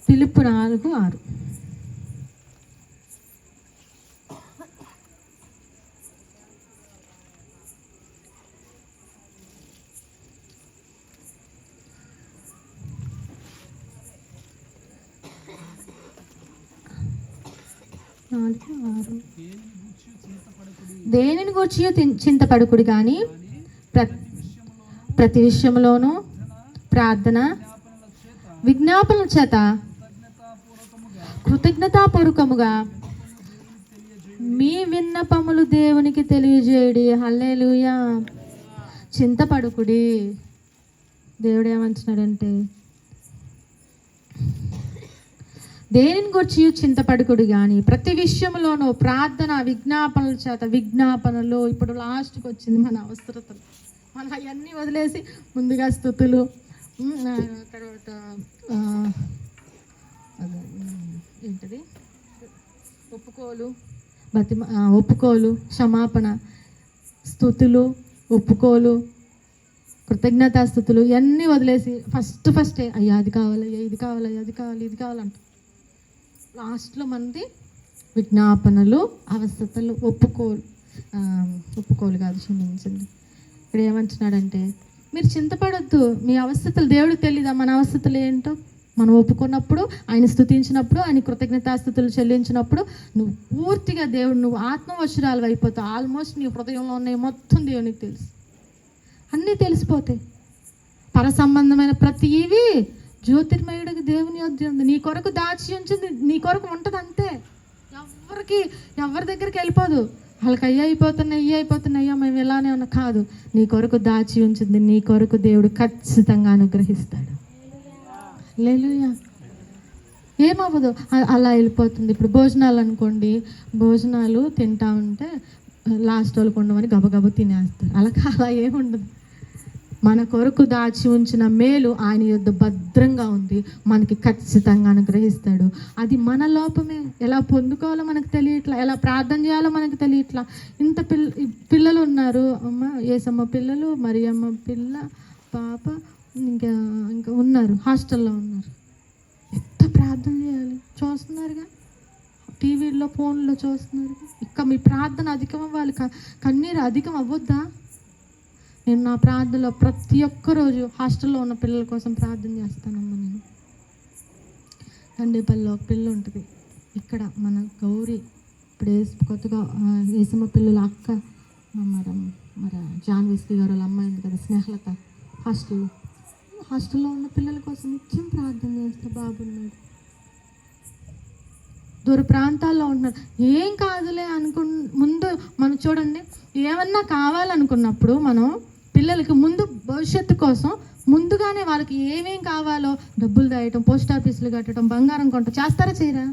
ఫిలిప్పు 4:6. దేనిని గూర్చి చింతపడుకుడి కానీ ప్రతి విషయంలోనూ ప్రార్థన విజ్ఞాపనల చేత కృతజ్ఞతాపూర్వకముగా మీ విన్నపములు దేవునికి తెలియజేయుడి. హల్లెలూయా. చింతపడుకుడి. దేవుడు ఏమంటున్నాడంటే, దేనిని గురించి చింతపడుకుడు కానీ ప్రతి విషయంలోనూ ప్రార్థన విజ్ఞాపనల చేత విజ్ఞాపనలు. ఇప్పుడు లాస్ట్కి వచ్చింది మన అవసరతలు. మనం అవన్నీ వదిలేసి ముందుగా స్తుతులు, తర్వాత ఏంటిది ఒప్పుకోలు, క్షమాపణ, స్తుతులు, ఒప్పుకోలు, కృతజ్ఞతాస్థుతులు ఇవన్నీ వదిలేసి ఫస్టే అయ్యా అది కావాలయ్యా, ఇది కావాలయ్యా, అది కావాలి, ఇది కావాలంట. లాస్ట్లో మనది విజ్ఞాపనలు, అవస్థతలు, ఒప్పుకోలు కాదు, క్షమించండి. ఇక్కడ ఏమంటున్నాడంటే మీరు చింతపడొద్దు, మీ అవస్థతలు దేవుడికి తెలీదా మన అవస్థతలు ఏంటో. మనం ఒప్పుకున్నప్పుడు, ఆయన స్తుతించినప్పుడు, ఆయన కృతజ్ఞతాస్థుతులు చెల్లించినప్పుడు నువ్వు పూర్తిగా నువ్వు ఆత్మవశురాలు అయిపోతావు. ఆల్మోస్ట్ నీ హృదయంలో ఉన్నాయి మొత్తం దేవునికి తెలుసు, అన్నీ తెలిసిపోతాయి. పర సంబంధమైన ప్రతివి జ్యోతిర్మయుడికి దేవుని యొద్ద ఉంది. నీ కొరకు దాచి ఉంచింది, నీ కొరకు ఉంటుంది అంతే. ఎవరి దగ్గరికి వెళ్ళిపోదు. వాళ్ళకి అయిపోతున్నాయ్యా మేము ఇలానే ఉన్నా కాదు. నీ కొరకు దాచి ఉంచింది, నీ కొరకు దేవుడు ఖచ్చితంగా అనుగ్రహిస్తాడు. హల్లెలూయా. ఏమవ్వదు, అలా వెళ్ళిపోతుంది. ఇప్పుడు భోజనాలు అనుకోండి, భోజనాలు తింటా ఉంటే లాస్ట్ వాళ్ళకు ఉండమని గబగబ తినేస్తారు. అలా ఏముండదు. మన కొరకు దాచి ఉంచిన మేలు ఆయన యొద్ద భద్రంగా ఉంది, మనకి ఖచ్చితంగా అనుగ్రహిస్తాడు. అది మన లోపమే. ఎలా పొందుకోవాలో మనకు తెలియట్లా, ఎలా ప్రార్థన చేయాలో మనకు తెలియట్లా. ఇంత పిల్లలు ఉన్నారు అమ్మ, ఏసమ్మ పిల్లలు, మరియమ్మ పిల్ల పాప, ఇంకా ఉన్నారు, హాస్టల్లో ఉన్నారు. ఎంత ప్రార్థన చేయాలి, చూస్తున్నారుగా టీవీల్లో ఫోన్లో చూస్తున్నారుగా. ఇంకా మీ ప్రార్థన అధికం అవ్వాలి, కన్నీరు అధికం అవ్వద్దా? నేను నా ప్రార్థనలో ప్రతి ఒక్క రోజు హాస్టల్లో ఉన్న పిల్లల కోసం ప్రార్థన చేస్తానమ్మా. నేను తండేపల్లిలో ఒక పిల్ల ఉంటుంది, ఇక్కడ మన గౌరీ, ఇప్పుడు కొత్తగా ఏసమ్మ పిల్లల అక్క మరి జాన్విస్కి గారు వాళ్ళ అమ్మాయి ఉంది కదా, స్నేహలత, హాస్టల్లో ఉన్న పిల్లల కోసం నిత్యం ప్రార్థన చేస్తా. బాబున్నాడు, దూర ప్రాంతాల్లో ఉంటున్నారు. ఏం కాదులే ముందు మనం చూడండి, ఏమన్నా కావాలనుకున్నప్పుడు మనం పిల్లలకి ముందు భవిష్యత్తు కోసం ముందుగానే వాళ్ళకి ఏమేం కావాలో డబ్బులు దాయటం, పోస్ట్ ఆఫీసులు కట్టడం, బంగారం కొనటం చేస్తారా చేయరా?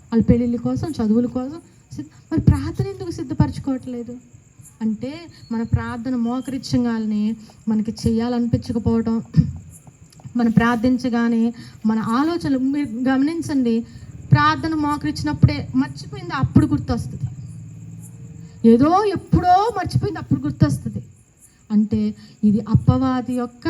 వాళ్ళ పెళ్ళిళ్ళ కోసం, చదువుల కోసం. మరి ప్రార్థన ఎందుకు సిద్ధపరచుకోవట్లేదు అంటే మన ప్రార్థన మోకరించగానే మనకి చెయ్యాలనిపించకపోవడం, మనం ప్రార్థించగానే మన ఆలోచనలు. మీరు గమనించండి, ప్రార్థన మోకరించినప్పుడే మర్చిపోయింది అప్పుడు గుర్తొస్తుంది, ఏదో ఎప్పుడో మర్చిపోయింది అప్పుడు గుర్తొస్తుంది. అంటే ఇది అపవాది యొక్క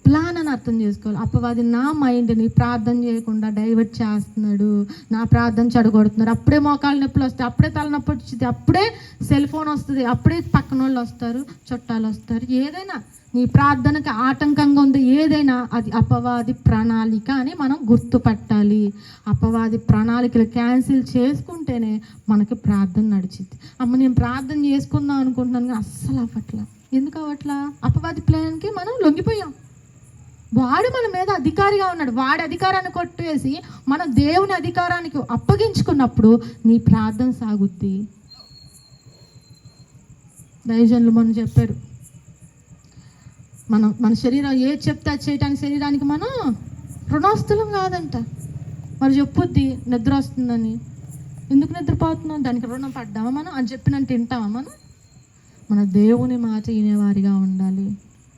ప్లాన్ అని అర్థం చేసుకోవాలి. అపవాది నా మైండ్ని ప్రార్థన చేయకుండా డైవర్ట్ చేస్తున్నాడు, నా ప్రార్థన చెడగొడుతున్నారు. అప్పుడే మోకాలు నొప్పులు వస్తాయి, అప్పుడే తలనొప్పి వచ్చింది, అప్పుడే సెల్ ఫోన్ వస్తుంది, అప్పుడే పక్కన వాళ్ళు వస్తారు, చుట్టాలు వస్తారు. ఏదైనా నీ ప్రార్థనకి ఆటంకంగా ఉంది ఏదైనా, అది అపవాది ప్రణాళిక అని మనం గుర్తుపట్టాలి. అపవాది ప్రణాళికలు క్యాన్సిల్ చేసుకుంటేనే మనకి ప్రార్థన నడిచింది. అమ్మ నేను ప్రార్థన చేసుకుందాం అనుకుంటున్నాను కానీ అస్సలు అవ్వట్లా. ఎందుకు అవ్వట్లా? అపవాది ప్లాన్కి మనం లొంగిపోయాం. వాడు మన మీద అధికారిగా ఉన్నాడు, వాడి అధికారాన్ని కొట్టేసి మనం దేవుని అధికారానికి అప్పగించుకున్నప్పుడు నీ ప్రార్థన సాగుద్ది. దైవజనులు మొన్న చెప్పారు, మన శరీరం ఏది చెప్తే అది చేయటానికి శరీరానికి మనం రుణాస్తులం కాదంట. మరి చెప్పుద్ది నిద్ర వస్తుందని, ఎందుకు నిద్రపోతున్నాం? దానికి రుణం పడ్డామా మనం? అని చెప్పినంత వింటామా మనం? మన దేవుని మాట వినేవారిగా ఉండాలి,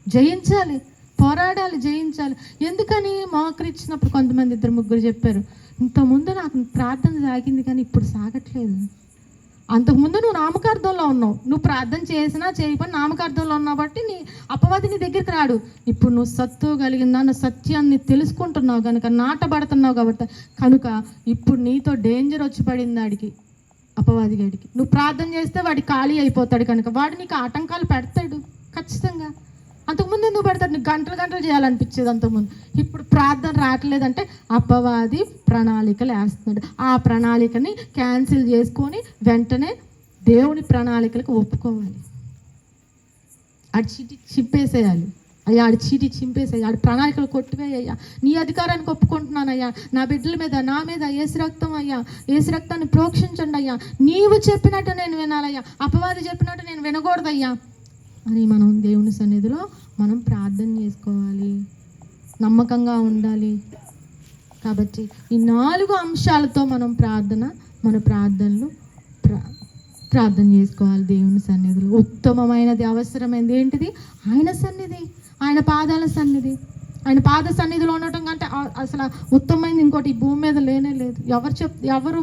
జయించాలి, పోరాడాలి, జయించాలి. ఎందుకని మోకరిచ్చినప్పుడు కొంతమంది 2-3 చెప్పారు, ఇంతకుముందు నాకు ప్రార్థన సాగింది కానీ ఇప్పుడు సాగట్లేదు. అంతకుముందు నువ్వు నామకార్థంలో ఉన్నావు, నువ్వు ప్రార్థన చేసినా చేయకపోయినా నామకార్థంలో ఉన్నావు బట్టి నీ అపవాది నీ దగ్గరికి రాడు. ఇప్పుడు నువ్వు సత్తు కలిగిందా, నువ్వు సత్యాన్ని తెలుసుకుంటున్నావు కనుక, నాటబడుతున్నావు కాబట్టి కనుక ఇప్పుడు నీతో డేంజర్ వచ్చి పడింది వాడికి, అపవాది గడికి. నువ్వు ప్రార్థన చేస్తే వాడి ఖాళీ అయిపోతాడు కనుక వాడు నీకు ఆటంకాలు పెడతాడు ఖచ్చితంగా. అంతకుముందు ఎందుకు పెడతాడు? నీకు గంటలు చేయాలనిపించేది అంతకుముందు. ఇప్పుడు ప్రార్థన రావట్లేదంటే అపవాది ప్రణాళికలు వేస్తున్నాడు. ఆ ప్రణాళికని క్యాన్సిల్ చేసుకొని వెంటనే దేవుని ప్రణాళికలకు ఒప్పుకోవాలి. ఆడి చీటి చింపేసేయాలి అయ్యా, ఆడి చీటి చింపేసేయాలి, ఆడి ప్రణాళికలు కొట్టివేయ్యా. నీ అధికారానికి ఒప్పుకుంటున్నానయ్యా, నా బిడ్డల మీద, నా మీద ఏసు రక్తం అయ్యా, ఏసు రక్తాన్ని ప్రోక్షించండి అయ్యా, నీవు చెప్పినట్టు నేను వినాలయ్యా, అపవాది చెప్పినట్టు నేను వినకూడదయ్యా అని మనం దేవుని సన్నిధిలో మనం ప్రార్థన చేసుకోవాలి, నమ్మకంగా ఉండాలి. కాబట్టి ఈ 4 అంశాలతో మన ప్రార్థనలు ప్రార్థన చేసుకోవాలి దేవుని సన్నిధిలో. ఉత్తమమైనది, అవసరమైనది ఏంటిది? ఆయన సన్నిధి, ఆయన పాదాల సన్నిధి. ఆయన పాద సన్నిధిలో ఉండటం కంటే అసలు ఉత్తమమైనది ఇంకోటి ఈ భూమి మీద లేనే లేదు. ఎవరు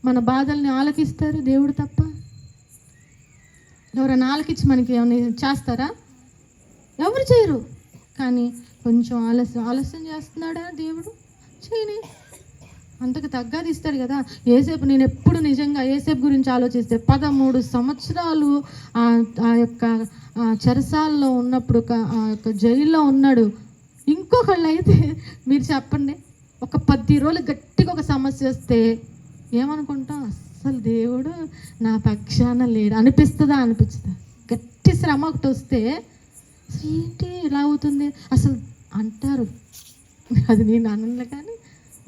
మన బాధల్ని ఆలకిస్తారు? దేవుడు తప్ప. ఎవరైనా ఆలకించి మనకి ఏమైనా చేస్తారా? ఎవరు చేయరు. కానీ కొంచెం ఆలస్యం చేస్తున్నాడా దేవుడు? చేయని, అంతకు తగ్గది ఇస్తాడు కదా. యేసేపు, నేను ఎప్పుడు నిజంగా యేసేపు గురించి ఆలోచిస్తే 13 సంవత్సరాలు ఆ యొక్క చెరసాల్లో ఉన్నప్పుడు, ఆ యొక్క జైల్లో ఉన్నాడు. ఇంకొకళ్ళు అయితే మీరు చెప్పండి, ఒక 10 రోజులు గట్టిగా ఒక సమస్య వస్తే ఏమనుకుంటాం? అసలు దేవుడు నా పక్షాన లేడు అనిపిస్తుందా? అనిపించదా? గట్టి శ్రమ ఒకటి వస్తే ఏంటి ఇలా అవుతుంది అసలు అంటారు. అది నేను అనలే కానీ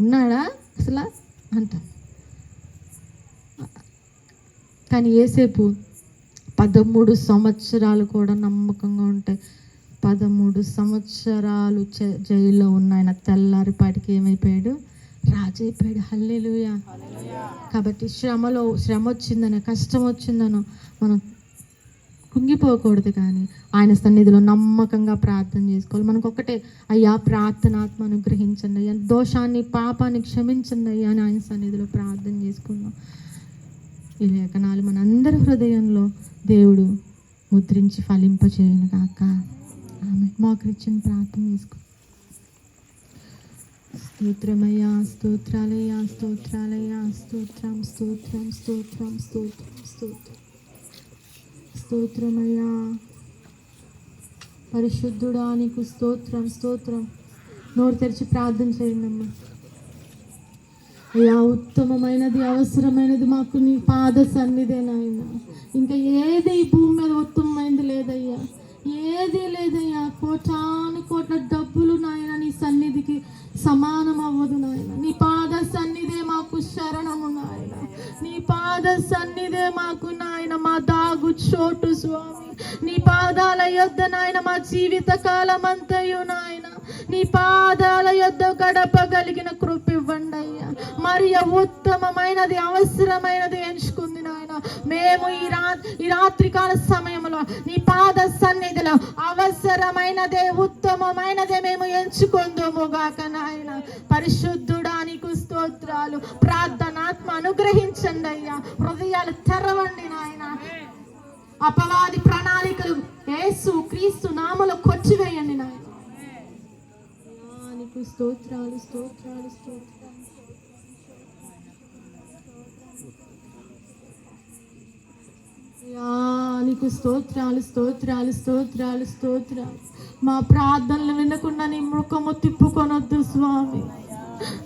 ఉన్నాడా అసలు అంటాం. కానీ యేసేపు 13 సంవత్సరాలు కూడా నమ్మకంగా ఉంటాయి. 13 సంవత్సరాలు జైల్లో ఉన్న ఆయన తెల్లారిపాటికి ఏమైపోయాడు? రాజు అయిపోయాడు. హల్లెలూయా. కాబట్టి శ్రమ వచ్చిందనో కష్టం వచ్చిందనో మనం కుంగిపోకూడదు, కానీ ఆయన సన్నిధిలో నమ్మకంగా ప్రార్థన చేసుకోవాలి. మనకు ఒకటే, అయ్యా ప్రార్థనాత్మ అనుగ్రహించండి అయ్యా, దోషాన్ని పాపాన్ని క్షమించండి అయ్యా అని ఆయన సన్నిధిలో ప్రార్థన చేసుకుందాం. ఈ లేఖనాలు మన అందరి హృదయంలో దేవుడు ముద్రించి ఫలింపచేయను గాక. ఆమె మోకరిచ్చిన ప్రార్థన చేసుకో. స్తోత్రమయ్యా, స్తోత్రాలయ్యా, స్తోత్రాలయ్యా, స్తోత్రం స్తోత్రం స్తోత్రం స్తోత్రం స్తోత్రం స్తోత్రమయ్యా. పరిశుద్ధుడా నీకు స్తోత్రం స్తోత్రం. నోరు తెరిచి ప్రార్థన చేయండి అమ్మా. అయ్యా ఉత్తమమైనది, అవసరమైనది మాకు నీ పాద సన్నిధే నాయన. ఇంకా ఏది ఈ భూమి మీద ఉత్తమమైనది లేదయ్యా, ఏది లేదయ్యా. కోట్ల డబ్బులు నాయన నీ సన్నిధికి సమానం అవ్వదు నాయన. నీ పాద సన్నిధే మాకు శరణము నాయన. నీ పాద సన్నిధే మాకు నాయన మా దాగు చోటు స్వామి. నీ పాదాల యొద్ద నాయన మా జీవిత కాలం అంతయు నాయన నీ పాదాల యొద్ద గడపగలిగిన కృప ఇవ్వండి అయ్యా. మరి ఉత్తమమైనది, అవసరమైనది ఎంచుకుంది నాయన. మేము ఈ రాత్రికాల సమయంలో నీ పాద సన్నిధిలో అవసరమైనదే, ఉత్తమమైనదే మేము ఎంచుకుందుము గాక నాయన. పరిశుద్ధుడా నీకు స్తోత్రాలు. ప్రార్థనాత్మ అనుగ్రహించండి అయ్యా. హృదయాలు తెరవండి నాయన. అపవాది ప్రణాళికలు యేసు క్రీస్తు నామములో కొట్టివేయండి నాయన. నీకు స్తోత్రాలు స్తోత్రాలు స్తోత్రాలు. నీకు స్తోత్రాలు స్తోత్రాలు స్తోత్రాలు స్తోత్రాలు. మా ప్రార్థనలు వినకుండా నీ ముఖము తిప్పుకొనొద్దు స్వామి.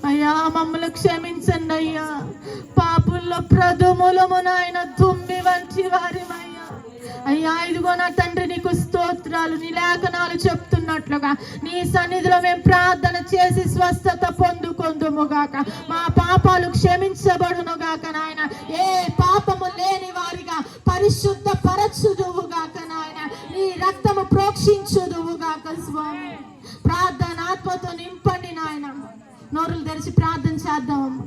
అయ్యా మమ్మల్ని క్షమించండి అయ్యా. పాపుల్లో ప్రథములము నాయన తుమ్మి వంటి వారిమయ్యా. అయ్యా ఇదిగో నా తండ్రి నీకు స్తోత్రాలు. నీ లేఖనాలు చెప్తున్నట్లుగా నీ సన్నిధిలో మేము ప్రార్థన చేసి స్వస్థత పొందుకొందుముగాక. మా పాపాలు క్షమించబడునుగాక నాయన. ఏ పాపము లేని వారిగా పరిశుద్ధ పరచుదువుగాక నాయన. నీ రక్తము ప్రోక్షించుదువుగాక స్వామి. ప్రార్థన ఆత్మతో నింపండి నాయన. నోరులు తెరిచి ప్రార్థన చేద్దామమ్మ.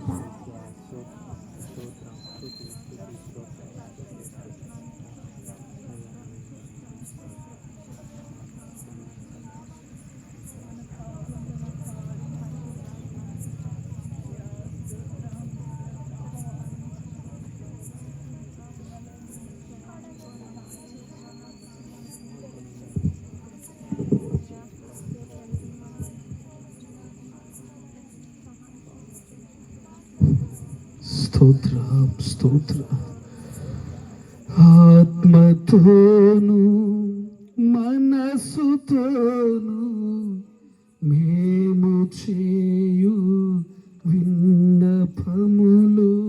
స్తోత్రం స్తోత్రం. ఆత్మతోను మనసుతోను మేము చేయు విన్నపము